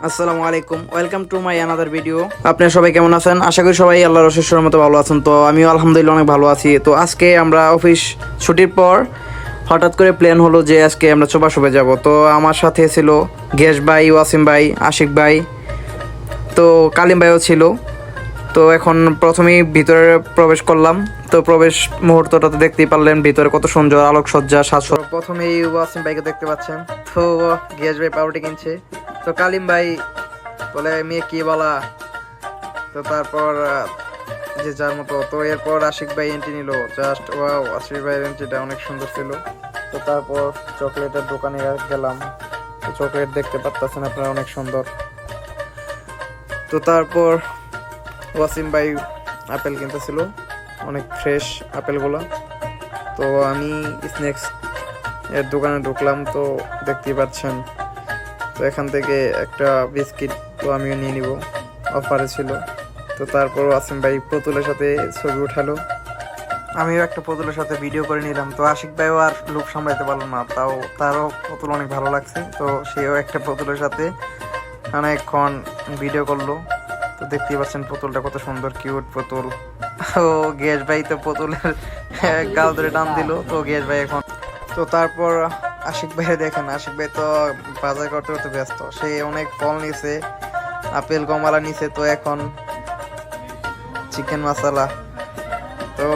আসসালামু আলাইকুম, welcome to my another video. আপনারা সবাই কেমন আছেন? আশা করি সবাই আল্লাহর অশেষ রহমতে ভালো আছেন। তো আমিও আলহামদুলিল্লাহ অনেক ভালো আছি। তো আজকে আমরা অফিস ছুটির পর হঠাৎ করে প্ল্যান হলো যে আজকে আমরা চোপাশোপে যাব। তো আমার সাথে ছিল গ্যাস ভাই, ওয়াসিম ভাই, আশিক ভাই, তো কালিম ভাইও ছিল। তো এখন প্রথমেই ভিতরে প্রবেশ করলাম। তো প্রবেশ মুহূর্তটাতে দেখতেই পারলেন ভিতরে কত সুন্দর আলোকসজ্জা সাজসজ্জা। প্রথমেই ওয়াসিম ভাইকে দেখতে পাচ্ছেন। তো গ্যাস ভাই পাউরুটি কিনছে। তো কালিম ভাই বলে মেয়ে কি বলা। তো তারপর যে যার মতো। তো এরপর আশিক ভাই এন্ট্রি নিল। জাস্ট ওয়াও, আশিক ভাইয়ের এন্ট্রিটা অনেক সুন্দর ছিল। তো তারপর চকলেটের দোকানে গেলাম। তো চকলেট দেখতে পাচ্ছেন আপনারা, অনেক সুন্দর। তো তারপর ওয়াসিম ভাই আপেল কিনতেছিল, অনেক ফ্রেশ আপেলগুলো। তো আমি স্ন্যাক্স এর দোকানে ঢুকলাম। তো দেখতেই পাচ্ছেন। তো এখান থেকে একটা বিস্কিট তো আমিও নিয়ে নিব, অফারে ছিল। তো তারপর ওয়াসিম ভাই পুতুলের সাথে ছবি উঠালো, আমিও একটা পুতুলের সাথে ভিডিও করে নিলাম। তো আশিক ভাইও আর লোক সামলাইতে পারলো না, তারও পুতুল অনেক ভালো লাগছে। তো সেও একটা পুতুলের সাথে অনেকক্ষণ ভিডিও করলো। তো দেখতেই পাচ্ছেন পুতুলটা কত সুন্দর, কিউট পুতুল। ও গ্যাস ভাই তো পুতুলের গাল ধরে টান দিল। তো গ্যাস ভাই এখন। তো তারপর আশিক ভাই দেখেন, আশিক ভাই তো বাজার করতে করতে ব্যস্ত। সে অনেক ফল নিছে, আপেল কমলা নিছে। তো এখন চিকেন মশলা। তো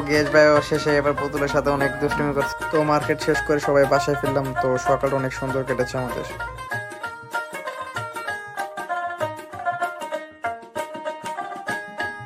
গ্যাস ভাই শেষে এবার পুতুলের সাথে অনেক দুষ্টুমি করছে। তো মার্কেট শেষ করে সবাই বাসায় ফিরলাম। তো সকালটা অনেক সুন্দর কেটেছে আমাদের।